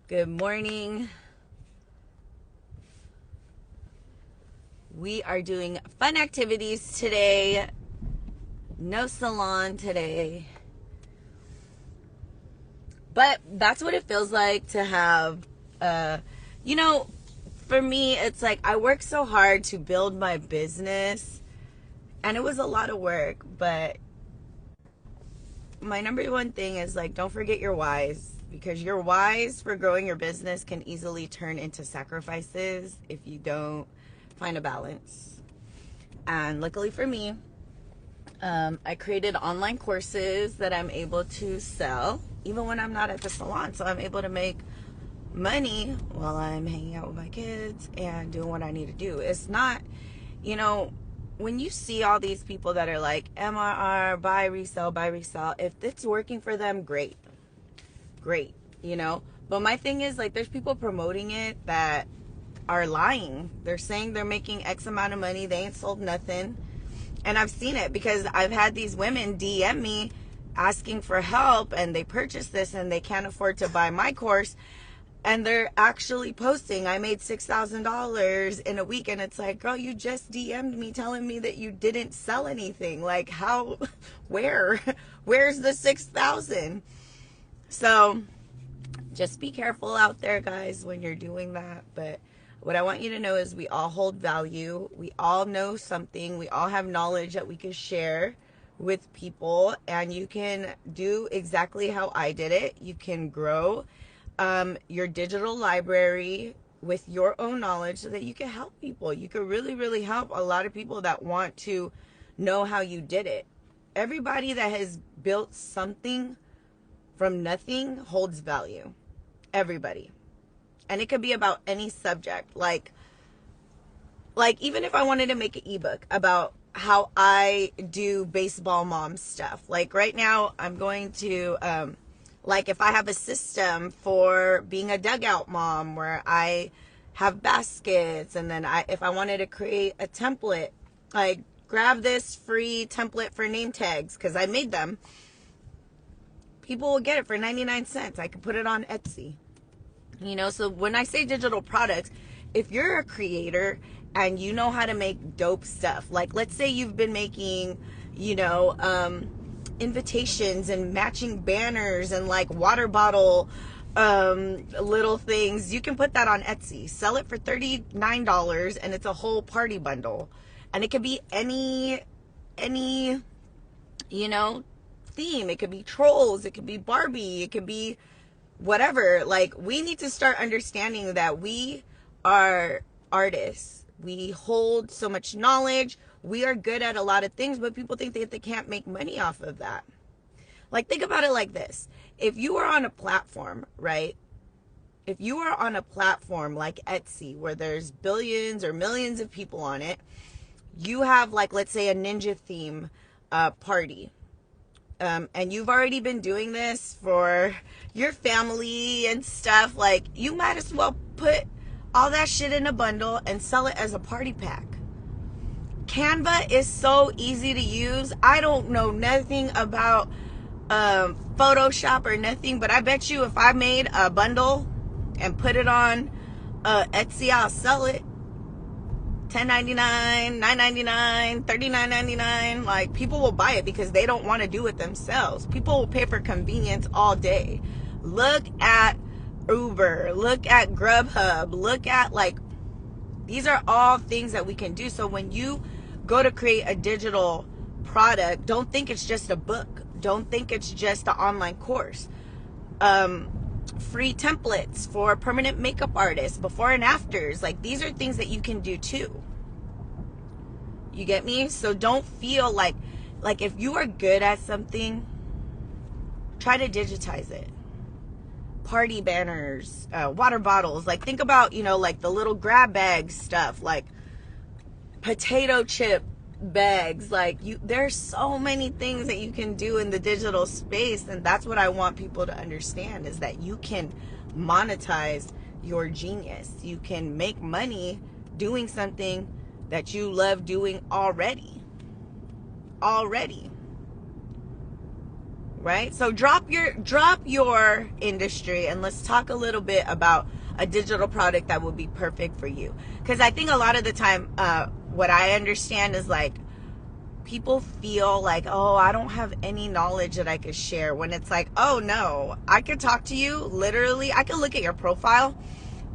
Good morning. We are doing fun activities today. No salon today. But that's what it feels like to have, uh, you know, for me, it's like I worked so hard to build my business and it was a lot of work, but my number one thing is like, don't forget your whys, because your whys for growing your business can easily turn into sacrifices if you don't find a balance. And luckily for me, I created online courses that I'm able to sell even when I'm not at the salon. So I'm able to make money while I'm hanging out with my kids and doing what I need to do. It's not, you know, when you see all these people that are like MRR, buy, resell, if it's working for them, great, you know. But my thing is, like, there's people promoting it that are lying. They're saying they're making X amount of money. They ain't sold nothing. And I've seen it because I've had these women DM me asking for help, and they purchased this and they can't afford to buy my course. And they're actually posting, I made $6,000 in a week. And it's like, girl, you just DM'd me telling me that you didn't sell anything. Like, how, where's the 6,000? So just be careful out there, guys, when you're doing that. But what I want you to know is we all hold value. We all know something. We all have knowledge that we can share with people. And you can do exactly how I did it. You can grow your digital library with your own knowledge so that you can help people. You can really, really help a lot of people that want to know how you did it. Everybody that has built something from nothing holds value. Everybody. And it could be about any subject. Like even if I wanted to make an ebook about how I do baseball mom stuff. Like right now I'm going to like if I have a system for being a dugout mom where I have baskets, and then if I wanted to create a template, like grab this free template for name tags because I made them. People will get it for 99 cents. I could put it on Etsy. You know, so when I say digital products, if you're a creator and you know how to make dope stuff, like let's say you've been making, you know, invitations and matching banners and like water bottle little things, you can put that on Etsy. Sell it for $39 and it's a whole party bundle. And it could be any, you know, theme. It could be trolls, it could be Barbie, it could be whatever. Like, we need to start understanding that we are artists. We hold so much knowledge. We are good at a lot of things, but people think that they can't make money off of that. Like, think about it like this. If you are on a platform, right? If you are on a platform like Etsy, where there's billions or millions of people on it, you have, like, let's say a ninja theme party. And you've already been doing this for your family and stuff, like, you might as well put all that shit in a bundle and sell it as a party pack. Canva is so easy to use. I don't know nothing about Photoshop or nothing, but I bet you if I made a bundle and put it on Etsy, I'll sell it. $10.99, $9.99, $39.99. Like, people will buy it because they don't want to do it themselves. People will pay for convenience all day. Look at Uber, look at Grubhub, look at, like, these are all things that we can do. So when you go to create a digital product, don't think it's just a book. Don't think it's just an online course. Free templates for permanent makeup artists, before and afters. Like, these are things that you can do too. You get me? So don't feel like if you are good at something, try to digitize it. Party banners, water bottles. Like, think about, you know, like the little grab bag stuff, like potato chip bags. Like, there's so many things that you can do in the digital space. And that's what I want people to understand, is that you can monetize your genius. You can make money doing something that you love doing already. right? So drop your industry and let's talk a little bit about a digital product that would be perfect for you. Because I think a lot of the time, what I understand is like, people feel like, oh, I don't have any knowledge that I could share, when it's like, oh no, I could talk to you literally. I could look at your profile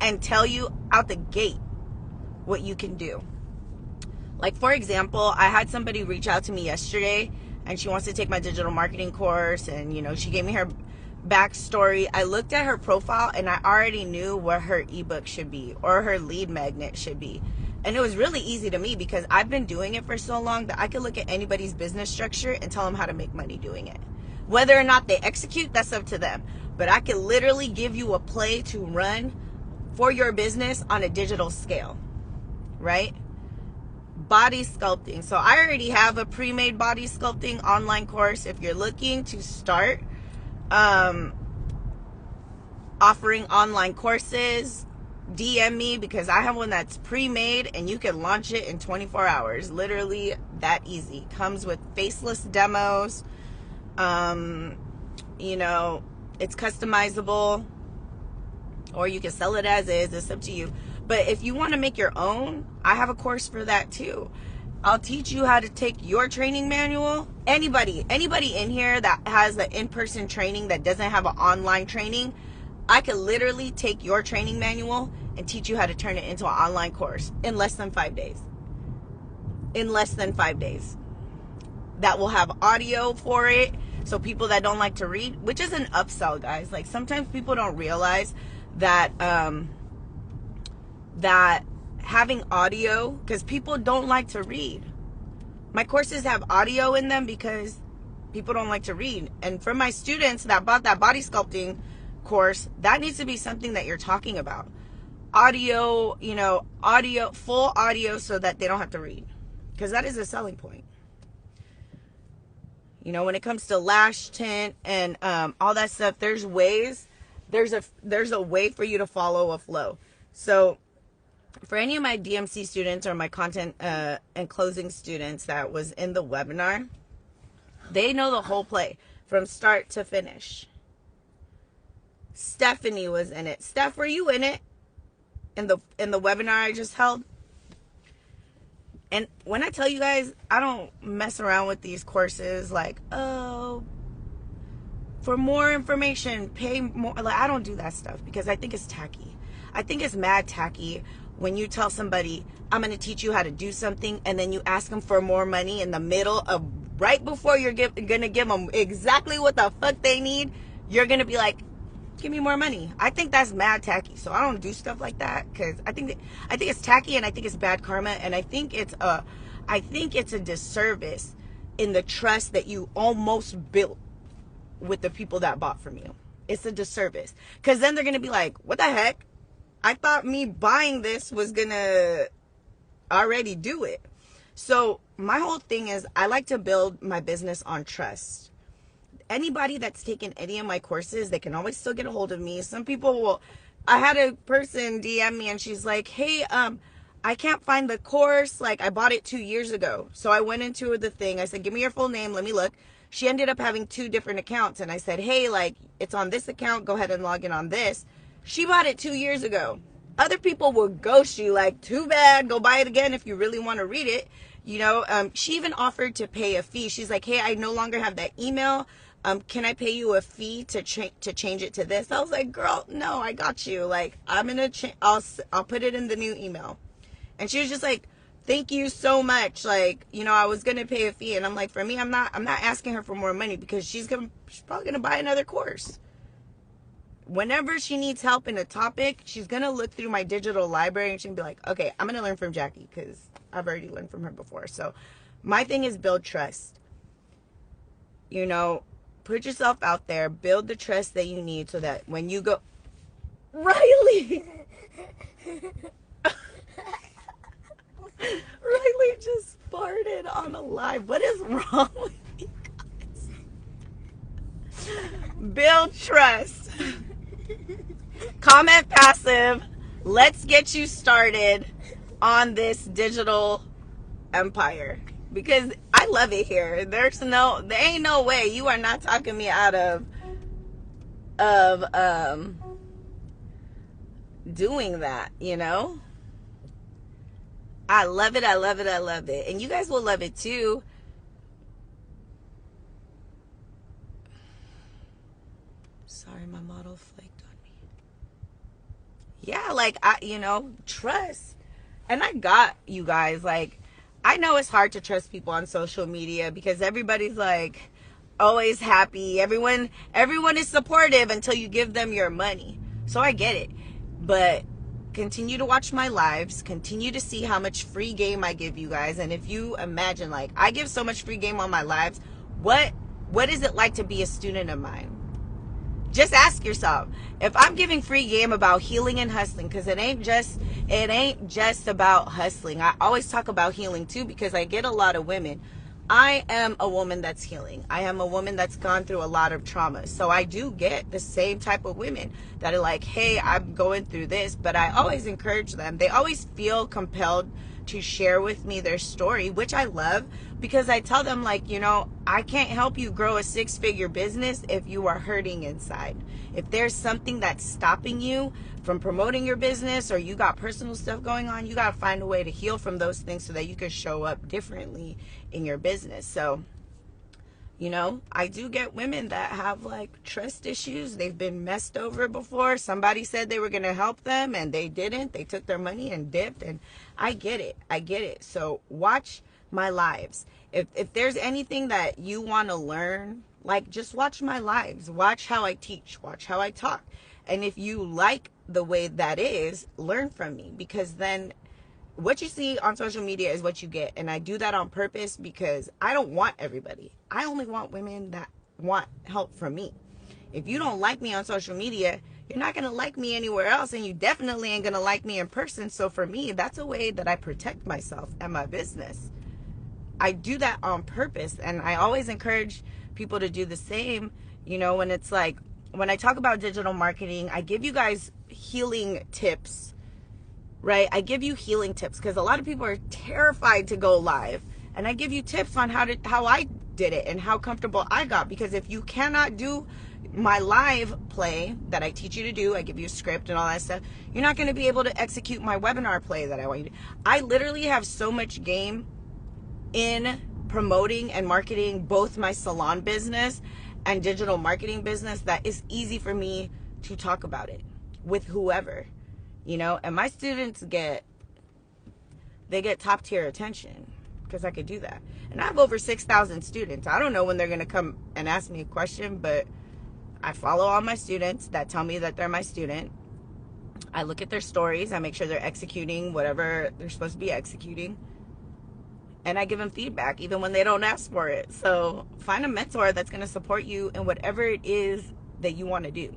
and tell you out the gate what you can do. Like, for example, I had somebody reach out to me yesterday and she wants to take my digital marketing course, and you know, she gave me her backstory. I looked at her profile and I already knew what her ebook should be or her lead magnet should be. And it was really easy to me because I've been doing it for so long that I could look at anybody's business structure and tell them how to make money doing it. Whether or not they execute, that's up to them. But I could literally give you a play to run for your business on a digital scale, right? Body sculpting. So I already have a pre-made body sculpting online course. If you're looking to start offering online courses, DM me, because I have one that's pre-made and you can launch it in 24 hours. Literally that easy. Comes with faceless demos. You know, it's customizable, or you can sell it as is. It's up to you. But if you want to make your own, I have a course for that too. I'll teach you how to take your training manual. Anybody in here that has the in-person training that doesn't have an online training, I could literally take your training manual and teach you how to turn it into an online course in less than 5 days. In less than 5 days. That will have audio for it. So people that don't like to read, which is an upsell, guys. Like, sometimes people don't realize that that having audio, because people don't like to read. My courses have audio in them because people don't like to read. And for my students that bought that body sculpting course, that needs to be something that you're talking about. Audio, you know, audio, full audio, so that they don't have to read, because that is a selling point. You know, when it comes to lash tint and all that stuff, there's ways. There's a way for you to follow a flow. So for any of my DMC students or my content and closing students that was in the webinar, they know the whole play from start to finish. Stephanie was in it. Steph, were you in it? In the webinar I just held? And when I tell you guys, I don't mess around with these courses like, oh, for more information, pay more. Like, I don't do that stuff because I think it's tacky. I think it's mad tacky when you tell somebody, I'm going to teach you how to do something, and then you ask them for more money in the middle of, right before you're going to give them exactly what the fuck they need, you're going to be like, give me more money. I think that's mad tacky. So I don't do stuff like that, because I think it's tacky, and I think it's bad karma, and I think it's a disservice in the trust that you almost built with the people that bought from you. It's a disservice, because then they're going to be like, what the heck? I thought me buying this was going to already do it. So my whole thing is, I like to build my business on trust. Anybody that's taken any of my courses, they can always still get a hold of me. Some people will, I had a person DM me and she's like, hey, I can't find the course. Like, I bought it 2 years ago. So I went into the thing. I said, give me your full name. Let me look. She ended up having 2 different accounts. And I said, hey, like, it's on this account. Go ahead and log in on this. She bought it 2 years ago. Other people will ghost you, like, too bad. Go buy it again if you really want to read it. You know, she even offered to pay a fee. She's like, hey, I no longer have that email. Can I pay you a fee to change it to this? I was like, girl, no, I got you. Like, I'm going to I'll put it in the new email. And she was just like, thank you so much. Like, you know, I was going to pay a fee. And I'm like, for me, I'm not asking her for more money, because she's probably going to buy another course. Whenever she needs help in a topic, she's going to look through my digital library and she'll be like, okay, I'm going to learn from Jackie, because I've already learned from her before. So my thing is build trust. You know, put yourself out there, build the trust that you need so that when you go, Riley, Riley just farted on a live. What is wrong with you guys? Build trust. Comment passive. Let's get you started on this digital empire. because I love it here. There ain't no way you are not talking me out of doing that, you know? I love it. I love it. I love it. And you guys will love it too. Sorry, my model flaked on me. Yeah, like, trust. And I got you guys, like, I know it's hard to trust people on social media because everybody's like always happy. Everyone is supportive until you give them your money. So I get it. But continue to watch my lives, continue to see how much free game I give you guys. And if you imagine, like, I give so much free game on my lives, what is it like to be a student of mine? Just ask yourself, if I'm giving free game about healing and hustling, because it ain't just about hustling. I always talk about healing too, because I get a lot of women. I am a woman that's healing. I am a woman that's gone through a lot of trauma. So I do get the same type of women that are like, hey, I'm going through this. But I always encourage them. They always feel compelled to share with me their story, which I love, because I tell them, like, I can't help you grow a 6-figure business if you are hurting inside. If there's something that's stopping you from promoting your business, or you got personal stuff going on, you got to find a way to heal from those things so that you can show up differently in your business. So, I do get women that have like trust issues. They've been messed over before. Somebody said they were going to help them and they didn't. They took their money and dipped, and I get it. So watch my lives. If there's anything that you want to learn, like, just watch my lives. Watch how I teach. Watch how I talk. And if you like the way that is, learn from me, because then what you see on social media is what you get. And I do that on purpose because I don't want everybody. I only want women that want help from me. If you don't like me on social media, you're not going to like me anywhere else, and you definitely ain't going to like me in person. So for me, that's a way that I protect myself and my business. I do that on purpose, and I always encourage people to do the same. When it's like, when I talk about digital marketing, I give you guys healing tips, right? I give you healing tips because a lot of people are terrified to go live, and I give you tips on how I did it and how comfortable I got. Because if you cannot do my live play that I teach you to do, I give you a script and all that stuff, you're not going to be able to execute my webinar play that I want you to. I literally have so much game in promoting and marketing both my salon business and digital marketing business that it's easy for me to talk about it with whoever, and my students get top tier attention because I could do that. And I have over 6,000 students. I don't know when they're going to come and ask me a question, but I follow all my students that tell me that they're my student. I look at their stories. I make sure they're executing whatever they're supposed to be executing. And I give them feedback even when they don't ask for it. So find a mentor that's going to support you in whatever it is that you want to do.